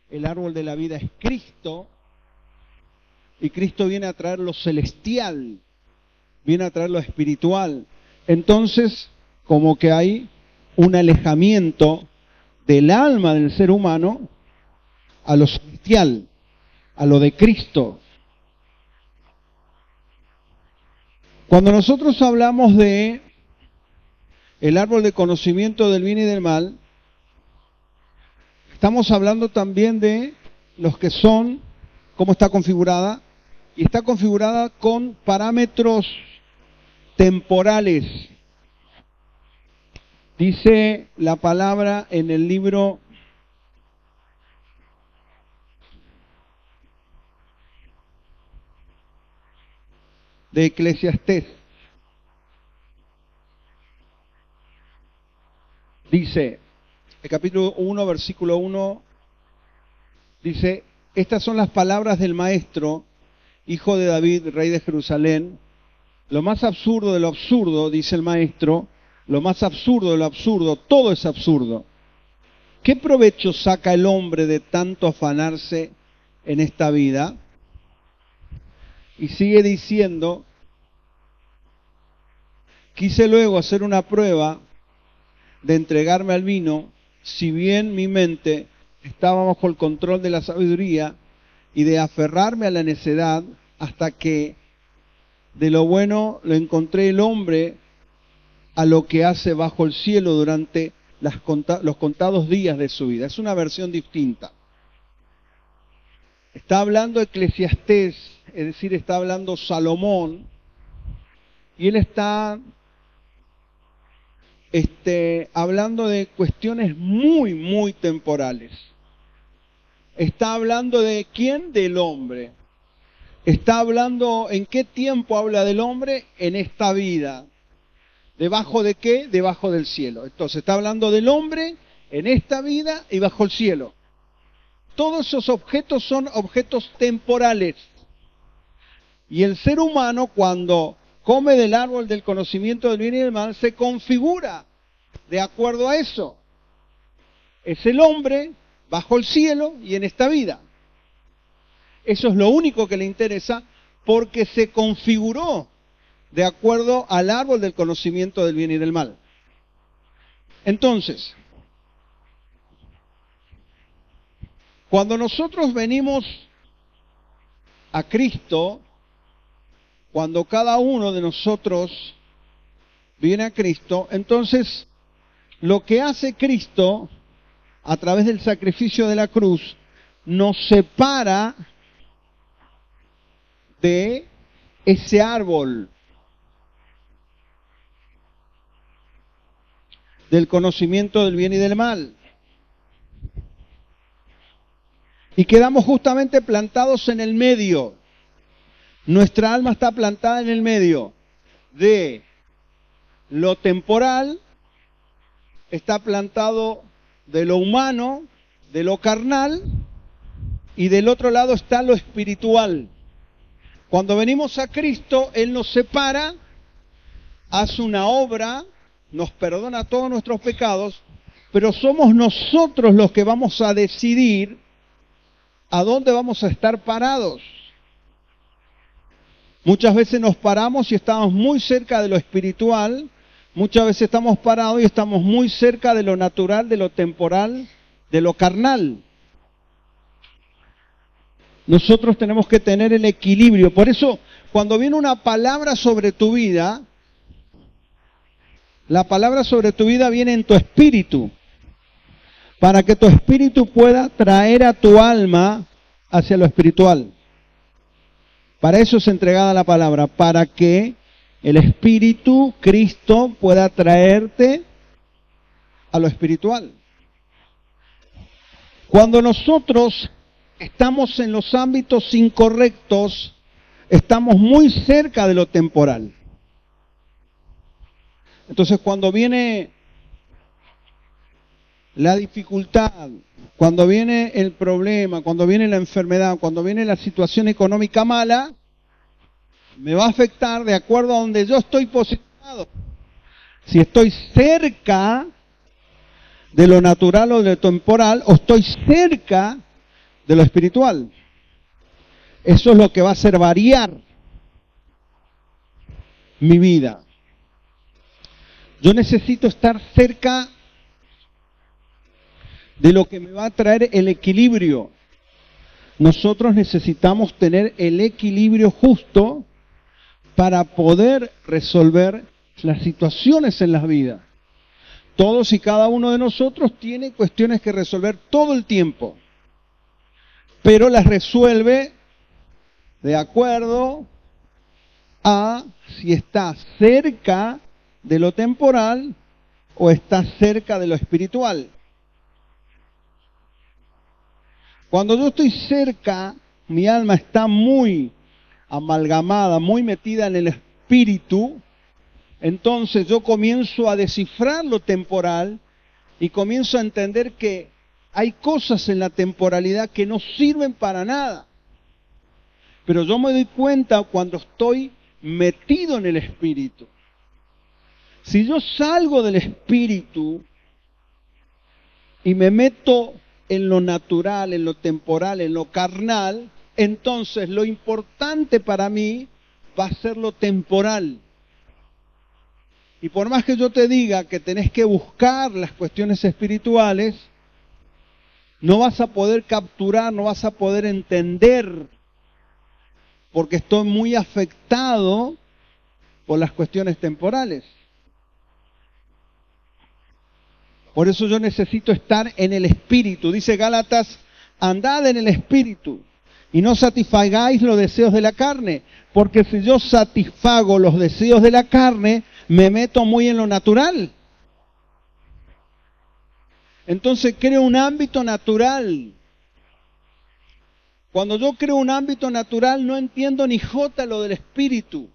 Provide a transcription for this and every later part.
el árbol de la vida es Cristo, y Cristo viene a traer lo celestial, viene a traer lo espiritual. Entonces, como que hay un alejamiento del alma del ser humano a lo celestial, a lo de Cristo. Cuando nosotros hablamos de el árbol de conocimiento del bien y del mal, estamos hablando también de los que son, cómo está configurada, y está configurada con parámetros temporales. Dice la palabra en el libro de Eclesiastés. Dice, el capítulo 1, versículo 1, dice, estas son las palabras del maestro, hijo de David, rey de Jerusalén. Lo más absurdo de lo absurdo, dice el maestro, lo más absurdo de lo absurdo, todo es absurdo. ¿Qué provecho saca el hombre de tanto afanarse en esta vida? Y sigue diciendo, quise luego hacer una prueba de entregarme al vino, si bien mi mente estaba bajo el control de la sabiduría, y de aferrarme a la necedad, hasta que de lo bueno lo encontré el hombre a lo que hace bajo el cielo durante los contados días de su vida. Es una versión distinta. Está hablando Eclesiastés, es decir, está hablando Salomón, y él está hablando de cuestiones muy, muy temporales. Está hablando de ¿quién? Del hombre. Está hablando, ¿en qué tiempo habla del hombre? En esta vida. ¿Debajo de qué? Debajo del cielo. Entonces está hablando del hombre en esta vida y bajo el cielo. Todos esos objetos son objetos temporales. Y el ser humano, cuando come del árbol del conocimiento del bien y del mal, se configura de acuerdo a eso. Es el hombre bajo el cielo y en esta vida. Eso es lo único que le interesa, porque se configuró de acuerdo al árbol del conocimiento del bien y del mal. Entonces, cuando nosotros venimos a Cristo, cuando cada uno de nosotros viene a Cristo, entonces lo que hace Cristo a través del sacrificio de la cruz nos separa de ese árbol del conocimiento del bien y del mal. Y quedamos justamente plantados en el medio. Nuestra alma está plantada en el medio de lo temporal, está plantado de lo humano, de lo carnal, y del otro lado está lo espiritual. Cuando venimos a Cristo, Él nos separa, hace una obra, nos perdona todos nuestros pecados, pero somos nosotros los que vamos a decidir a dónde vamos a estar parados. Muchas veces nos paramos y estamos muy cerca de lo espiritual, muchas veces estamos parados y estamos muy cerca de lo natural, de lo temporal, de lo carnal. Nosotros tenemos que tener el equilibrio. Por eso, cuando viene una palabra sobre tu vida, la palabra sobre tu vida viene en tu espíritu, para que tu espíritu pueda traer a tu alma hacia lo espiritual. Para eso es entregada la palabra, para que el Espíritu, Cristo, pueda traerte a lo espiritual. Cuando nosotros estamos en los ámbitos incorrectos, estamos muy cerca de lo temporal. Entonces, cuando viene la dificultad, cuando viene el problema, cuando viene la enfermedad, cuando viene la situación económica mala, me va a afectar de acuerdo a donde yo estoy posicionado. Si estoy cerca de lo natural o de lo temporal, o estoy cerca de lo espiritual. Eso es lo que va a hacer variar mi vida. Yo necesito estar cerca de lo que me va a traer el equilibrio. Nosotros necesitamos tener el equilibrio justo para poder resolver las situaciones en la vida. Todos y cada uno de nosotros tiene cuestiones que resolver todo el tiempo, pero las resuelve de acuerdo a si está cerca de lo temporal o está cerca de lo espiritual. Cuando yo estoy cerca, mi alma está muy amalgamada, muy metida en el espíritu, entonces yo comienzo a descifrar lo temporal y comienzo a entender que hay cosas en la temporalidad que no sirven para nada. Pero yo me doy cuenta cuando estoy metido en el espíritu. Si yo salgo del espíritu y me meto en lo natural, en lo temporal, en lo carnal, entonces lo importante para mí va a ser lo temporal. Y por más que yo te diga que tenés que buscar las cuestiones espirituales, no vas a poder capturar, no vas a poder entender, porque estoy muy afectado por las cuestiones temporales. Por eso yo necesito estar en el espíritu. Dice Gálatas, andad en el espíritu y no satisfagáis los deseos de la carne, porque si yo satisfago los deseos de la carne, me meto muy en lo natural. Entonces creo un ámbito natural. Cuando yo creo un ámbito natural, no entiendo ni jota lo del espíritu.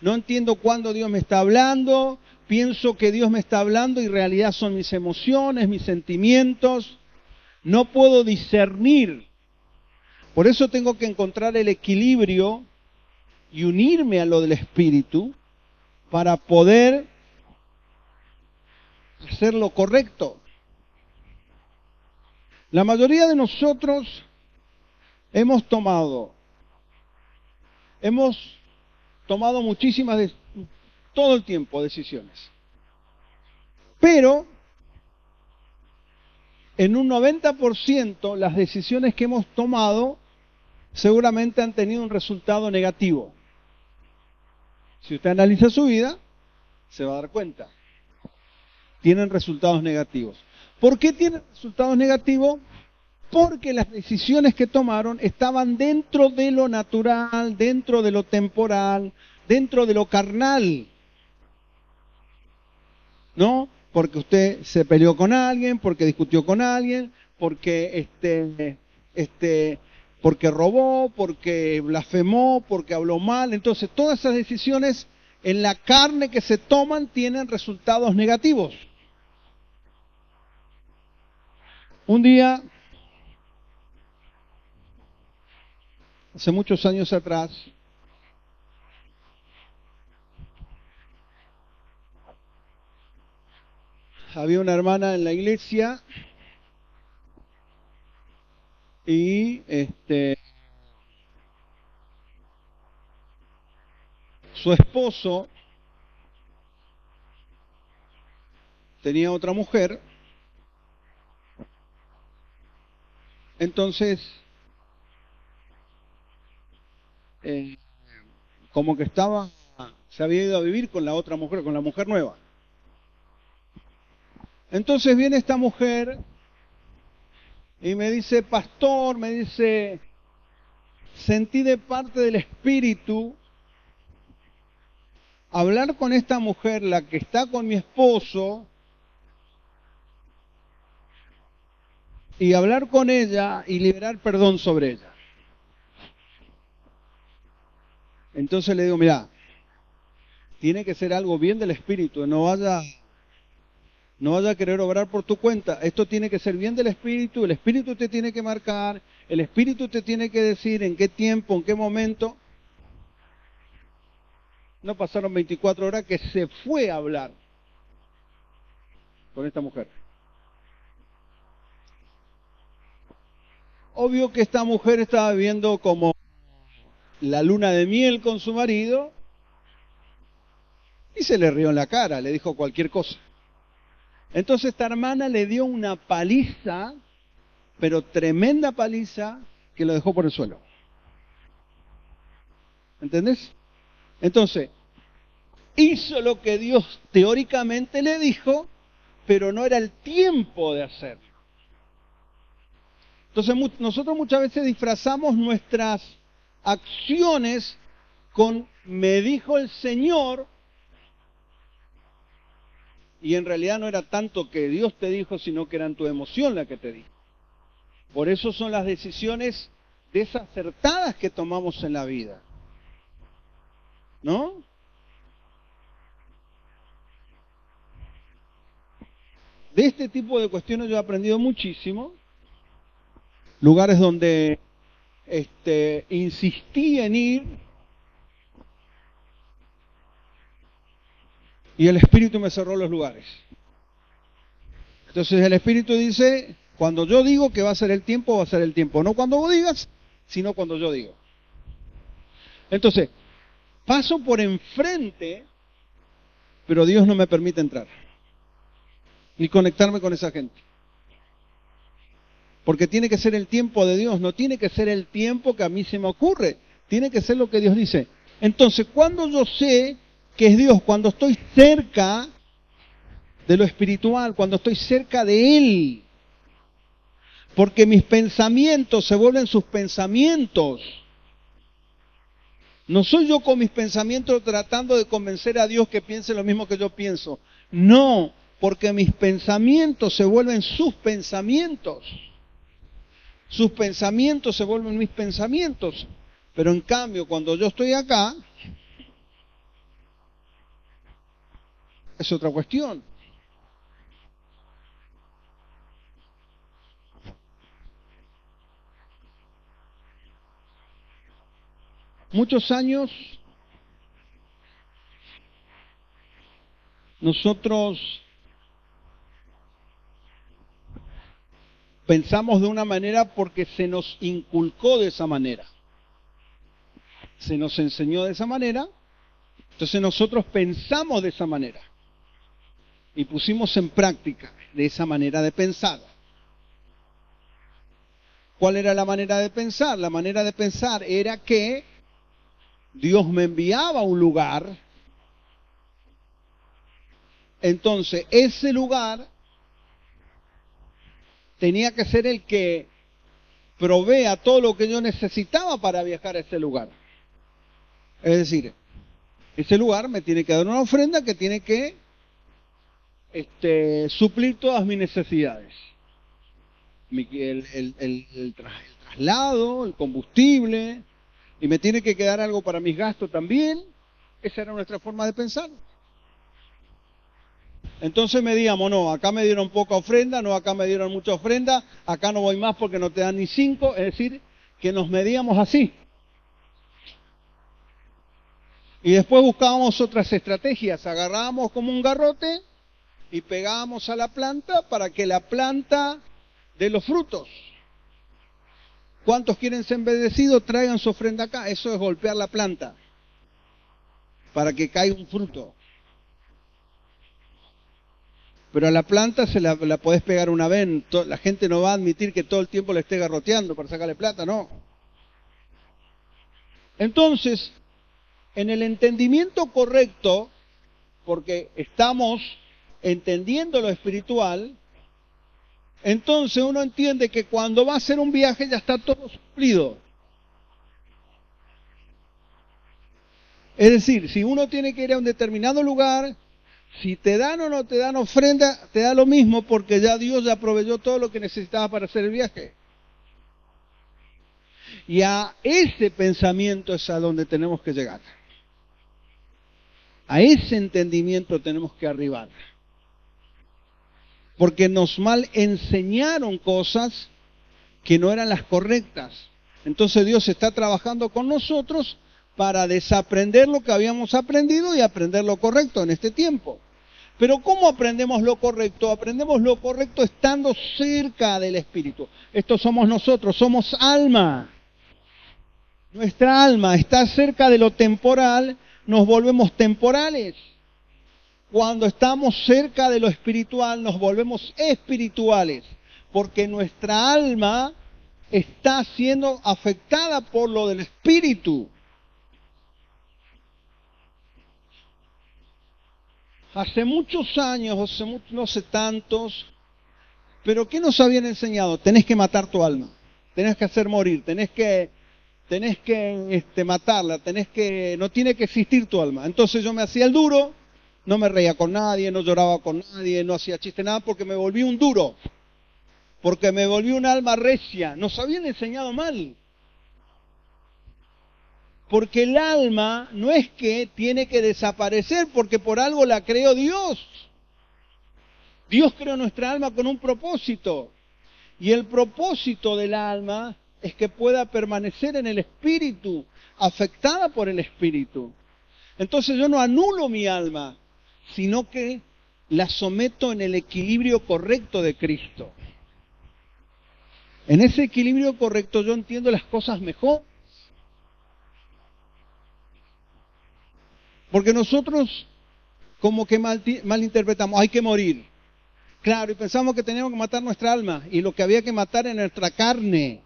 No entiendo cuándo Dios me está hablando. Pienso que Dios me está hablando y en realidad son mis emociones, mis sentimientos. No puedo discernir. Por eso tengo que encontrar el equilibrio y unirme a lo del espíritu para poder hacer lo correcto. La mayoría de nosotros hemos tomado muchísimas, todo el tiempo, decisiones. Pero en un 90% las decisiones que hemos tomado seguramente han tenido un resultado negativo. Si usted analiza su vida, se va a dar cuenta. Tienen resultados negativos. ¿Por qué tienen resultados negativos? Porque las decisiones que tomaron estaban dentro de lo natural, dentro de lo temporal, dentro de lo carnal. ¿No? Porque usted se peleó con alguien, porque discutió con alguien, porque porque robó, porque blasfemó, porque habló mal. Entonces, todas esas decisiones en la carne que se toman tienen resultados negativos. Un día, hace muchos años atrás, había una hermana en la iglesia y su esposo tenía otra mujer. Entonces, como que se había ido a vivir con la otra mujer, con la mujer nueva. Entonces viene esta mujer y me dice, pastor, me dice, sentí de parte del Espíritu hablar con esta mujer, la que está con mi esposo, y hablar con ella y liberar perdón sobre ella. Entonces le digo, mira, tiene que ser algo bien del Espíritu, no vaya a querer obrar por tu cuenta. Esto tiene que ser bien del Espíritu, el Espíritu te tiene que marcar, el Espíritu te tiene que decir en qué tiempo, en qué momento. No pasaron 24 horas que se fue a hablar con esta mujer. obvio que esta mujer estaba viviendo como la luna de miel con su marido y se le rió en la cara, le dijo cualquier cosa. Entonces esta hermana le dio una paliza, pero tremenda paliza, que lo dejó por el suelo. ¿Entendés? Entonces, hizo lo que Dios teóricamente le dijo, pero no era el tiempo de hacerlo. Entonces nosotros muchas veces disfrazamos nuestras acciones con "me dijo el Señor", y en realidad no era tanto que Dios te dijo, sino que era tu emoción la que te dijo. Por eso son las decisiones desacertadas que tomamos en la vida, ¿no? De este tipo de cuestiones yo he aprendido muchísimo. Lugares donde insistí en ir y el Espíritu me cerró los lugares. Entonces el Espíritu dice, cuando yo digo que va a ser el tiempo, va a ser el tiempo. No cuando vos digas, sino cuando yo digo. Entonces, paso por enfrente, pero Dios no me permite entrar, ni conectarme con esa gente. Porque tiene que ser el tiempo de Dios, no tiene que ser el tiempo que a mí se me ocurre. Tiene que ser lo que Dios dice. Entonces, cuando yo sé que es Dios, cuando estoy cerca de lo espiritual, cuando estoy cerca de Él. Porque mis pensamientos se vuelven sus pensamientos. No soy yo con mis pensamientos tratando de convencer a Dios que piense lo mismo que yo pienso. No, porque mis pensamientos se vuelven sus pensamientos. Sus pensamientos se vuelven mis pensamientos. Pero en cambio, cuando yo estoy acá, es otra cuestión. Muchos años nosotros pensamos de una manera porque se nos inculcó de esa manera. Se nos enseñó de esa manera, entonces nosotros pensamos de esa manera. Y pusimos en práctica de esa manera de pensar. ¿Cuál era la manera de pensar? La manera de pensar era que Dios me enviaba a un lugar, entonces ese lugar tenía que ser el que provea todo lo que yo necesitaba para viajar a ese lugar. Es decir, ese lugar me tiene que dar una ofrenda que tiene que suplir todas mis necesidades. El traslado, el combustible, y me tiene que quedar algo para mis gastos también. Esa era nuestra forma de pensar. Entonces medíamos, no, acá me dieron poca ofrenda, no, acá me dieron mucha ofrenda, acá no voy más porque no te dan ni 5, es decir, que nos medíamos así. Y después buscábamos otras estrategias, agarrábamos como un garrote y pegábamos a la planta para que la planta dé los frutos. ¿Cuántos quieren ser bendecidos? Traigan su ofrenda acá. Eso es golpear la planta para que caiga un fruto. Pero a la planta se la podés pegar una vez. La gente no va a admitir que todo el tiempo le esté garroteando para sacarle plata, no. Entonces, en el entendimiento correcto, porque estamos entendiendo lo espiritual, entonces uno entiende que cuando va a hacer un viaje ya está todo suplido. Es decir, si uno tiene que ir a un determinado lugar, si te dan o no te dan ofrenda, te da lo mismo porque ya Dios ya proveyó todo lo que necesitaba para hacer el viaje. Y a ese pensamiento es a donde tenemos que llegar. A ese entendimiento tenemos que arribar. Porque nos mal enseñaron cosas que no eran las correctas. Entonces Dios está trabajando con nosotros para desaprender lo que habíamos aprendido y aprender lo correcto en este tiempo. Pero ¿cómo aprendemos lo correcto? Aprendemos lo correcto estando cerca del Espíritu. Estos somos nosotros, somos alma. Nuestra alma está cerca de lo temporal, nos volvemos temporales. Cuando estamos cerca de lo espiritual, nos volvemos espirituales, porque nuestra alma está siendo afectada por lo del Espíritu. Hace muchos años, no sé tantos, pero ¿qué nos habían enseñado? Tenés que matar tu alma, tenés que hacer morir, tenés que matarla, no tiene que existir tu alma. Entonces yo me hacía el duro, no me reía con nadie, no lloraba con nadie, no hacía chiste, nada, porque me volví un duro, porque me volví un alma recia. Nos habían enseñado mal. Porque el alma no es que tiene que desaparecer, porque por algo la creó Dios. Dios creó nuestra alma con un propósito. Y el propósito del alma es que pueda permanecer en el Espíritu, afectada por el Espíritu. Entonces yo no anulo mi alma, sino que la someto en el equilibrio correcto de Cristo. En ese equilibrio correcto yo entiendo las cosas mejor. Porque nosotros como que malinterpretamos, hay que morir. Claro, y pensamos que teníamos que matar nuestra alma, y lo que había que matar es nuestra carne.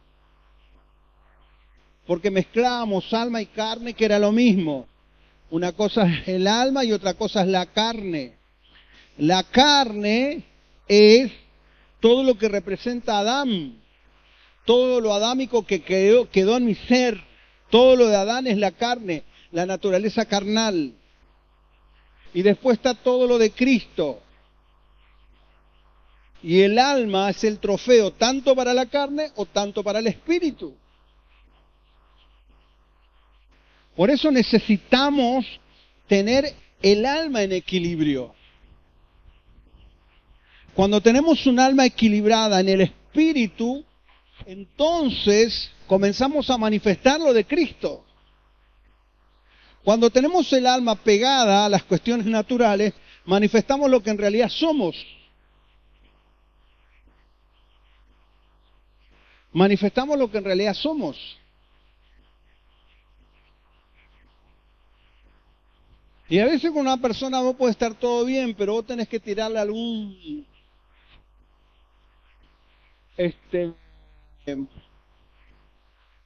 Porque mezclábamos alma y carne, que era lo mismo. Una cosa es el alma y otra cosa es la carne. La carne es todo lo que representa a Adán. Todo lo adámico que quedó en mi ser. Todo lo de Adán es la carne, la naturaleza carnal. Y después está todo lo de Cristo. Y el alma es el trofeo tanto para la carne o tanto para el espíritu. Por eso necesitamos tener el alma en equilibrio. Cuando tenemos un alma equilibrada en el espíritu, entonces comenzamos a manifestar lo de Cristo. Cuando tenemos el alma pegada a las cuestiones naturales, manifestamos lo que en realidad somos. Manifestamos lo que en realidad somos. Y a veces con una persona vos puede estar todo bien, pero vos tenés que tirarle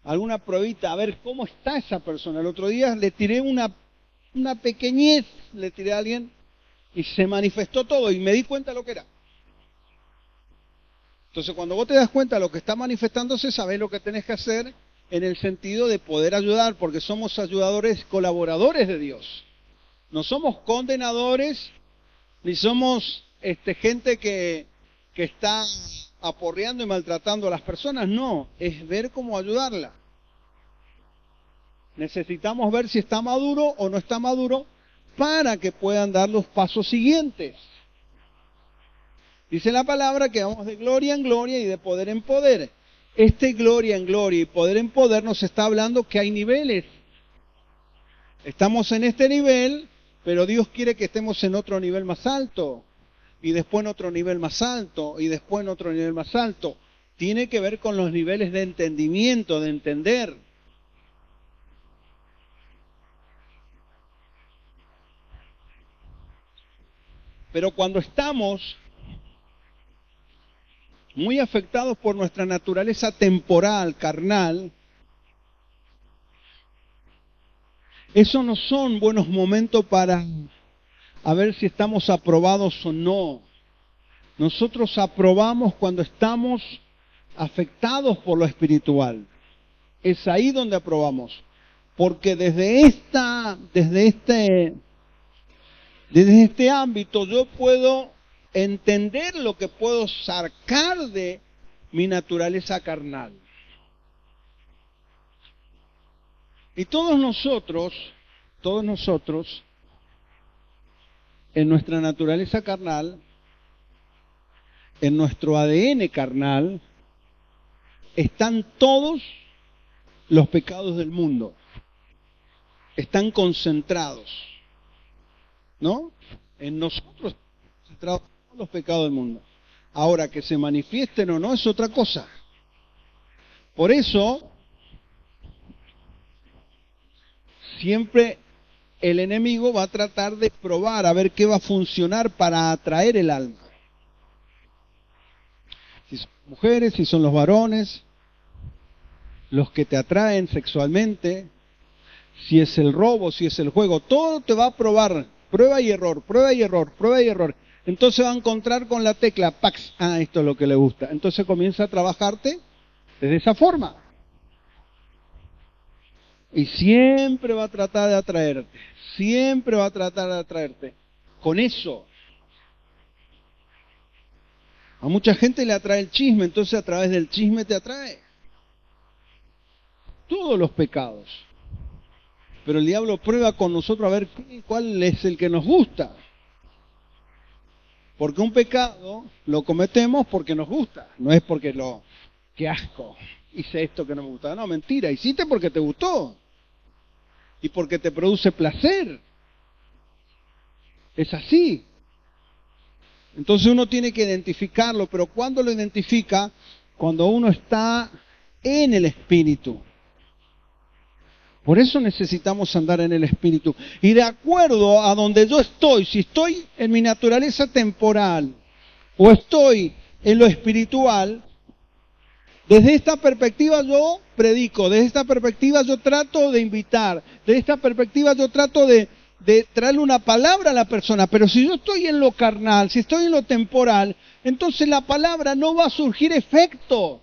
alguna pruebita, a ver cómo está esa persona. El otro día le tiré una pequeñez, le tiré a alguien y se manifestó todo y me di cuenta de lo que era. Entonces cuando vos te das cuenta de lo que está manifestándose, sabés lo que tenés que hacer en el sentido de poder ayudar, porque somos ayudadores, colaboradores de Dios. No somos condenadores, ni somos gente que está aporreando y maltratando a las personas. No, es ver cómo ayudarla. Necesitamos ver si está maduro o no está maduro para que puedan dar los pasos siguientes. Dice la palabra que vamos de gloria en gloria y de poder en poder. Gloria en gloria y poder en poder nos está hablando que hay niveles. Estamos en este nivel, pero Dios quiere que estemos en otro nivel más alto. Y después en otro nivel más alto. Y después en otro nivel más alto. Tiene que ver con los niveles de entendimiento, de entender. Pero cuando estamos muy afectados por nuestra naturaleza temporal, carnal, esos no son buenos momentos para a ver si estamos aprobados o no. Nosotros aprobamos cuando estamos afectados por lo espiritual. Es ahí donde aprobamos. Porque desde este ámbito yo puedo entender lo que puedo sacar de mi naturaleza carnal. Y todos nosotros, en nuestra naturaleza carnal, en nuestro ADN carnal, están todos los pecados del mundo. Están concentrados, ¿no? En nosotros filtrado todos los pecados del mundo. Ahora, que se manifiesten o no es otra cosa. Por eso, siempre el enemigo va a tratar de probar a ver qué va a funcionar para atraer el alma. Si son mujeres, si son los varones, los que te atraen sexualmente, si es el robo, si es el juego, todo te va a probar, prueba y error, prueba y error, prueba y error. Entonces va a encontrar con la tecla, ¡pax! Ah, esto es lo que le gusta. Entonces comienza a trabajarte de esa forma. Y siempre va a tratar de atraerte, siempre va a tratar de atraerte. Con eso. A mucha gente le atrae el chisme, entonces a través del chisme te atrae. Todos los pecados. Pero el diablo prueba con nosotros a ver cuál es el que nos gusta. Porque un pecado lo cometemos porque nos gusta, no es porque qué asco, hice esto que no me gustaba. No, mentira, hiciste porque te gustó. Y porque te produce placer. Es así. Entonces uno tiene que identificarlo, pero ¿cuándo lo identifica? Cuando uno está en el Espíritu. Por eso necesitamos andar en el Espíritu. Y de acuerdo a donde yo estoy, si estoy en mi naturaleza temporal o estoy en lo espiritual, desde esta perspectiva yo predico, desde esta perspectiva yo trato de invitar, desde esta perspectiva yo trato de traerle una palabra a la persona. Pero si yo estoy en lo carnal, si estoy en lo temporal, entonces la palabra no va a surgir efecto.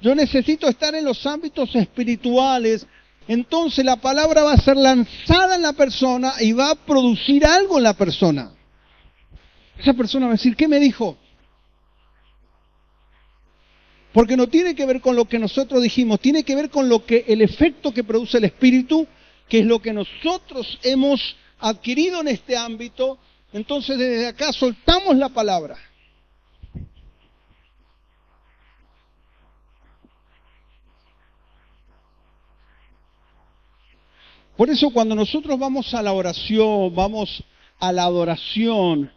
Yo necesito estar en los ámbitos espirituales. Entonces la palabra va a ser lanzada en la persona y va a producir algo en la persona. Esa persona va a decir, ¿qué me dijo? Porque no tiene que ver con lo que nosotros dijimos, tiene que ver con el efecto que produce el Espíritu, que es lo que nosotros hemos adquirido en este ámbito. Entonces desde acá soltamos la palabra. Por eso cuando nosotros vamos a la oración, vamos a la adoración,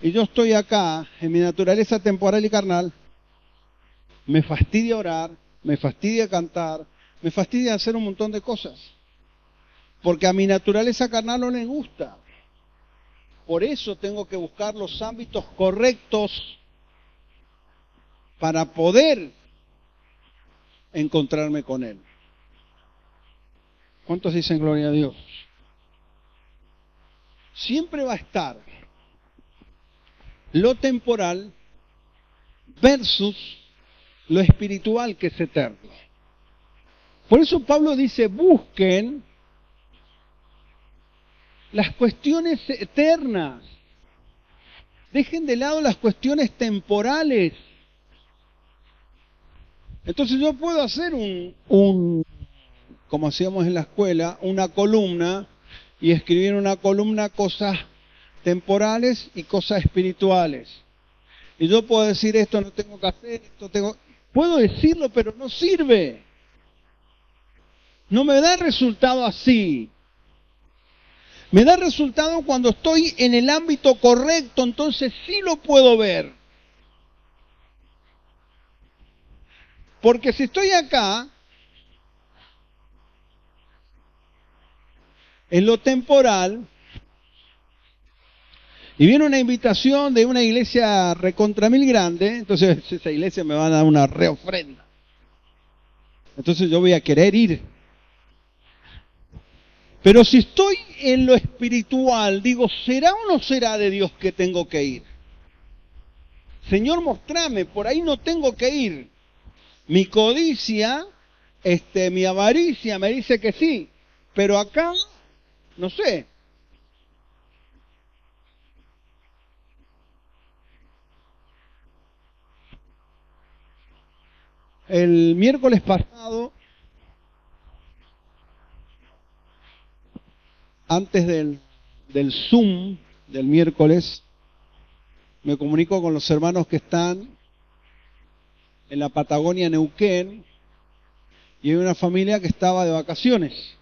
y yo estoy acá, en mi naturaleza temporal y carnal, me fastidia orar, me fastidia cantar, me fastidia hacer un montón de cosas. Porque a mi naturaleza carnal no le gusta. Por eso tengo que buscar los ámbitos correctos para poder encontrarme con Él. ¿Cuántos dicen gloria a Dios? Siempre va a estar lo temporal versus lo espiritual, que es eterno. Por eso Pablo dice, busquen las cuestiones eternas. Dejen de lado las cuestiones temporales. Entonces yo puedo hacer como hacíamos en la escuela, una columna y escribir en una columna cosas temporales y cosas espirituales. Y yo puedo decir esto no tengo que hacer, puedo decirlo, pero no sirve. No me da resultado así. Me da resultado cuando estoy en el ámbito correcto, entonces sí lo puedo ver. Porque si estoy acá, en lo temporal, y viene una invitación de una iglesia recontra mil grande, entonces esa iglesia me va a dar una reofrenda. Entonces yo voy a querer ir. Pero si estoy en lo espiritual, digo, ¿será o no será de Dios que tengo que ir? Señor, mostrame, por ahí no tengo que ir. Mi codicia, mi avaricia me dice que sí, pero acá, no sé. El miércoles pasado, antes del Zoom del miércoles, me comunico con los hermanos que están en la Patagonia, Neuquén, y hay una familia que estaba de vacaciones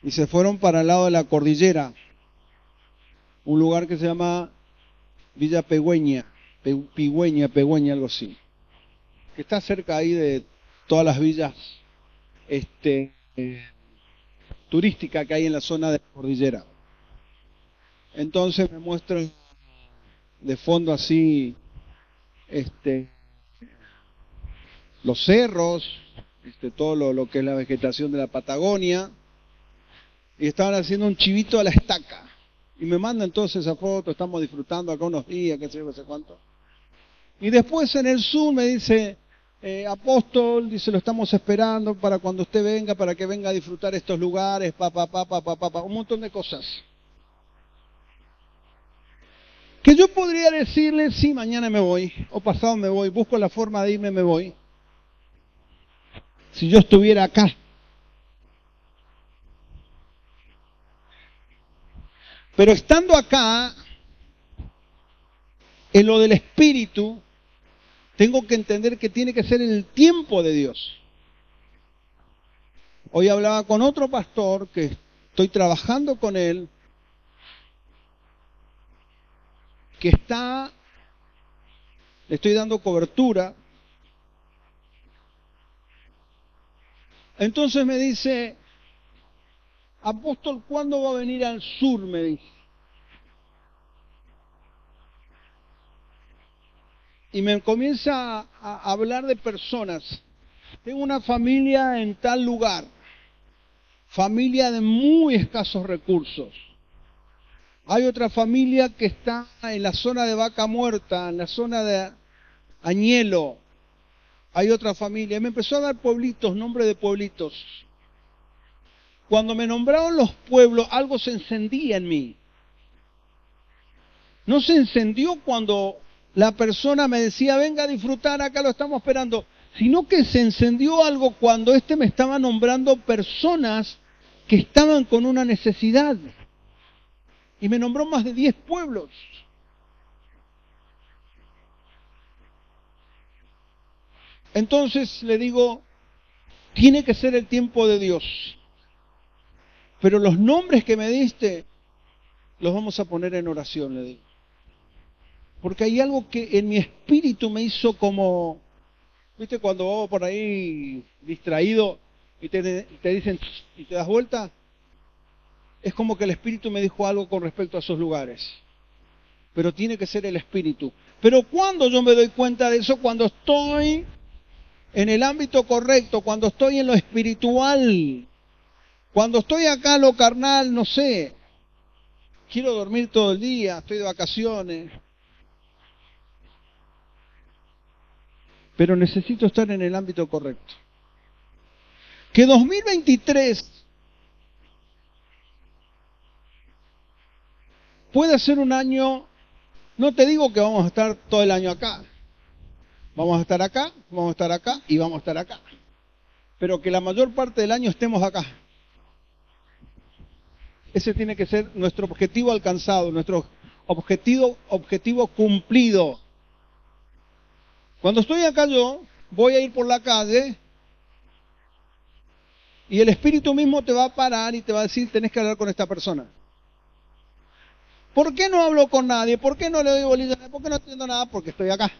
y se fueron para el lado de la cordillera, un lugar que se llama Villa Pegüeña, Pegüeña, algo así, que está cerca ahí de todas las villas turísticas que hay en la zona de la cordillera. Entonces me muestran de fondo así los cerros, todo lo que es la vegetación de la Patagonia, y estaban haciendo un chivito a la estaca. Y me mandan entonces esa foto, estamos disfrutando acá unos días, qué sé yo, no sé cuánto. Y después en el Zoom me dice, apóstol, dice, lo estamos esperando para cuando usted venga, para que venga a disfrutar estos lugares, un montón de cosas. Que yo podría decirle, sí, mañana me voy, o pasado me voy, busco la forma de irme, me voy. Si yo estuviera acá. Pero estando acá, en lo del Espíritu, tengo que entender que tiene que ser el tiempo de Dios. Hoy hablaba con otro pastor que estoy trabajando con él, que le estoy dando cobertura. Entonces me dice, apóstol, ¿cuándo va a venir al sur? Me dice. Y me comienza a hablar de personas. Tengo una familia en tal lugar, familia de muy escasos recursos. Hay otra familia que está en la zona de Vaca Muerta, en la zona de Añelo. Hay otra familia. Me empezó a dar pueblitos, nombre de pueblitos. Cuando me nombraron los pueblos, algo se encendía en mí. No se encendió cuando la persona me decía, venga a disfrutar, acá lo estamos esperando, sino que se encendió algo cuando me estaba nombrando personas que estaban con una necesidad. Y me nombró más de 10 pueblos. Entonces le digo, tiene que ser el tiempo de Dios. Pero los nombres que me diste, los vamos a poner en oración, le digo. Porque hay algo que en mi espíritu me hizo como, ¿viste cuando vamos por ahí distraído y te dicen y te das vuelta? Es como que el espíritu me dijo algo con respecto a esos lugares. Pero tiene que ser el espíritu. Pero cuando yo me doy cuenta de eso, cuando estoy en el ámbito correcto, cuando estoy en lo espiritual, cuando estoy acá en lo carnal, no sé, quiero dormir todo el día, estoy de vacaciones, pero necesito estar en el ámbito correcto. Que 2023 puede ser un año, no te digo que vamos a estar todo el año acá, vamos a estar acá, vamos a estar acá y vamos a estar acá, pero que la mayor parte del año estemos acá. Ese tiene que ser nuestro objetivo alcanzado, nuestro objetivo cumplido. Cuando estoy acá yo, voy a ir por la calle y el Espíritu mismo te va a parar y te va a decir, tenés que hablar con esta persona. ¿Por qué no hablo con nadie? ¿Por qué no le doy bolilla? ¿Por qué no entiendo nada? Porque estoy acá.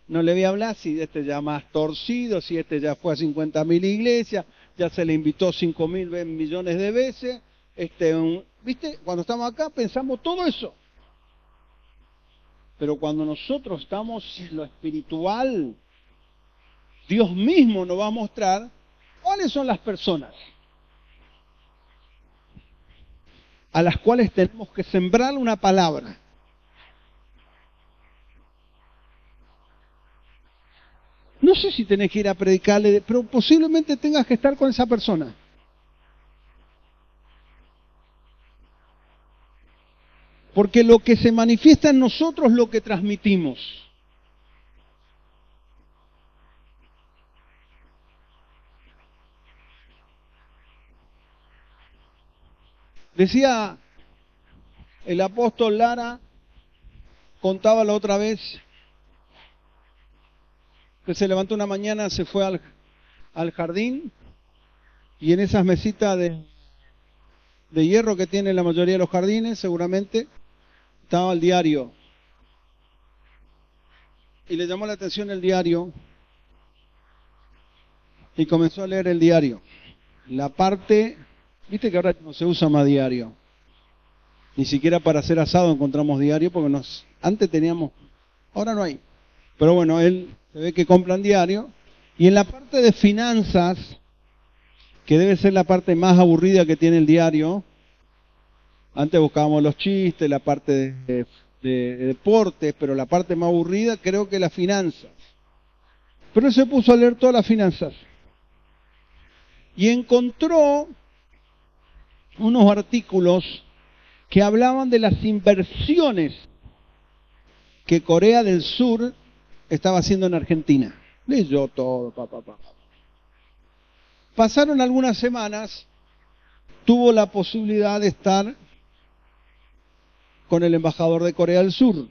No le voy a hablar si ya más torcido, si ya fue a 50.000 iglesias, ya se le invitó 5.000 millones de veces. ¿Viste? Cuando estamos acá pensamos todo eso. Pero cuando nosotros estamos en lo espiritual, Dios mismo nos va a mostrar cuáles son las personas a las cuales tenemos que sembrar una palabra. No sé si tenés que ir a predicarle, pero posiblemente tengas que estar con esa persona. Porque lo que se manifiesta en nosotros es lo que transmitimos. Decía el apóstol Lara, contaba la otra vez, que se levantó una mañana, se fue al jardín y en esas mesitas de hierro que tienen la mayoría de los jardines, seguramente, estaba el diario y le llamó la atención el diario y comenzó a leer el diario. La parte, viste que ahora no se usa más diario, ni siquiera para hacer asado encontramos diario porque antes teníamos, ahora no hay. Pero bueno, él se ve que compran diario y en la parte de finanzas, que debe ser la parte más aburrida que tiene el diario, antes buscábamos los chistes, la parte de deportes, pero la parte más aburrida creo que las finanzas. Pero él se puso a leer todas las finanzas y encontró unos artículos que hablaban de las inversiones que Corea del Sur estaba haciendo en Argentina. Leyó todo, Pasaron algunas semanas, tuvo la posibilidad de estar con el embajador de Corea del Sur.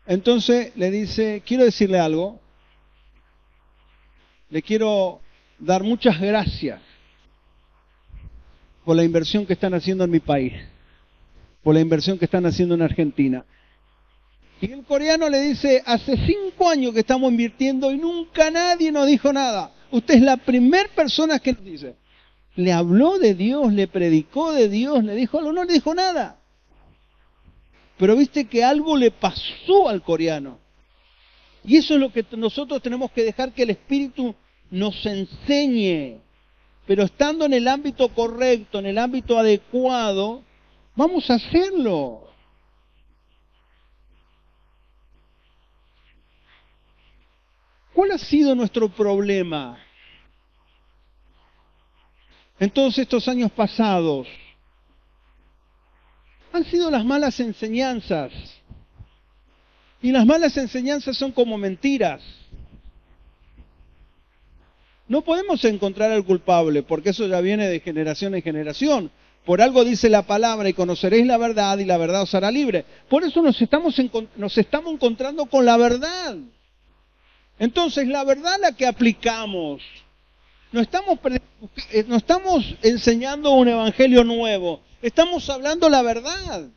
Entonces le dice, quiero decirle algo, le quiero dar muchas gracias por la inversión que están haciendo en mi país, por la inversión que están haciendo en Argentina. Y el coreano le dice, hace 5 años que estamos invirtiendo y nunca nadie nos dijo nada. Usted es la primera persona que nos dice. Le habló de Dios, le predicó de Dios, le dijo algo, no le dijo nada. Pero viste que algo le pasó al coreano. Y eso es lo que nosotros tenemos que dejar que el Espíritu nos enseñe. Pero estando en el ámbito correcto, en el ámbito adecuado, vamos a hacerlo. ¿Cuál ha sido nuestro problema en todos estos años pasados? Han sido las malas enseñanzas. Y las malas enseñanzas son como mentiras. No podemos encontrar al culpable, porque eso ya viene de generación en generación. Por algo dice la palabra, y conoceréis la verdad, y la verdad os hará libre. Por eso nos estamos encontrando con la verdad. Entonces, la verdad la que aplicamos. No estamos enseñando un evangelio nuevo. Estamos hablando la verdad.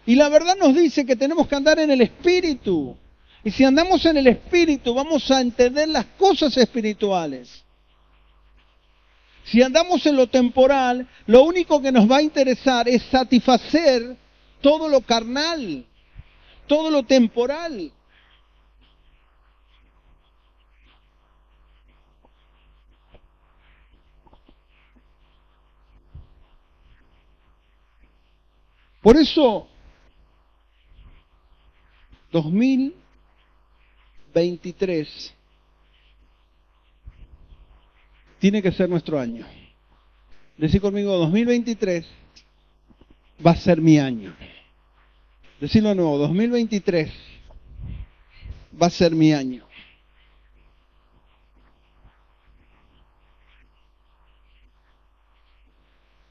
Y la verdad nos dice que tenemos que andar en el Espíritu. Y si andamos en el Espíritu, vamos a entender las cosas espirituales. Si andamos en lo temporal, lo único que nos va a interesar es satisfacer todo lo carnal, todo lo temporal. Por eso, 2023 tiene que ser nuestro año. Decí conmigo, 2023 va a ser mi año. Decilo de nuevo, 2023 va a ser mi año.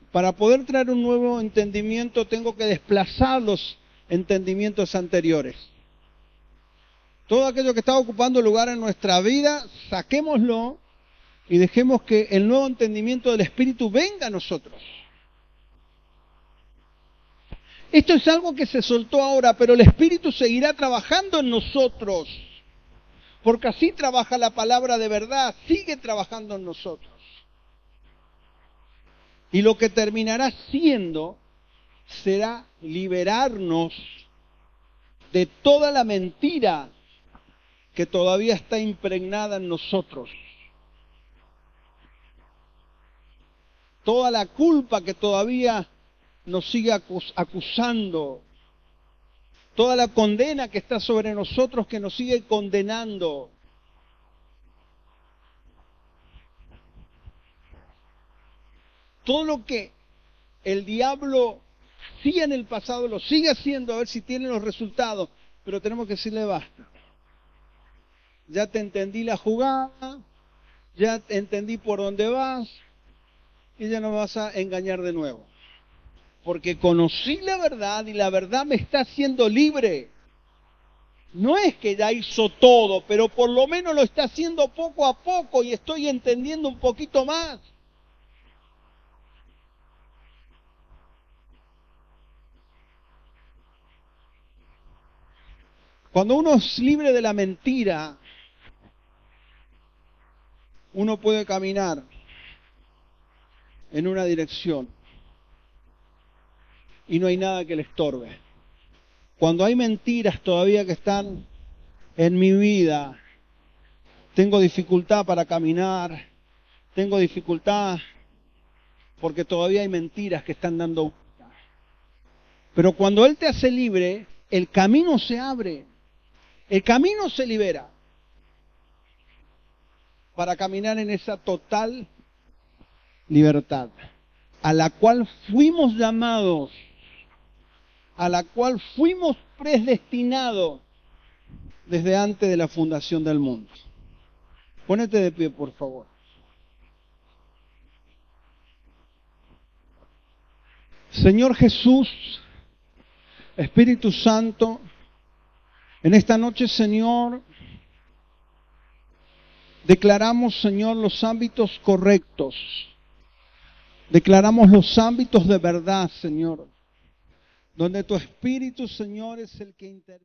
Para poder traer un nuevo entendimiento tengo que desplazar los entendimientos anteriores. Todo aquello que está ocupando lugar en nuestra vida, saquémoslo y dejemos que el nuevo entendimiento del Espíritu venga a nosotros. Esto es algo que se soltó ahora, pero el Espíritu seguirá trabajando en nosotros. Porque así trabaja la palabra de verdad, sigue trabajando en nosotros. Y lo que terminará siendo será liberarnos de toda la mentira que todavía está impregnada en nosotros. Toda la culpa que todavía nos sigue acusando. Toda la condena que está sobre nosotros que nos sigue condenando. Todo lo que el diablo sigue en el pasado, lo sigue haciendo a ver si tiene los resultados. Pero tenemos que decirle basta. Ya te entendí la jugada, ya entendí por dónde vas y ya no me vas a engañar de nuevo. Porque conocí la verdad y la verdad me está haciendo libre. No es que ya hizo todo, pero por lo menos lo está haciendo poco a poco y estoy entendiendo un poquito más. Cuando uno es libre de la mentira, uno puede caminar en una dirección y no hay nada que le estorbe. Cuando hay mentiras todavía que están en mi vida, tengo dificultad para caminar, tengo dificultad porque todavía hay mentiras que están dando vuelta. Pero cuando Él te hace libre, el camino se abre, el camino se libera para caminar en esa total libertad a la cual fuimos llamados, a la cual fuimos predestinados desde antes de la fundación del mundo. Pónete de pie, por favor. Señor Jesús, Espíritu Santo, en esta noche, Señor, declaramos, Señor, los ámbitos correctos. Declaramos los ámbitos de verdad, Señor, donde tu Espíritu, Señor, es el que interviene.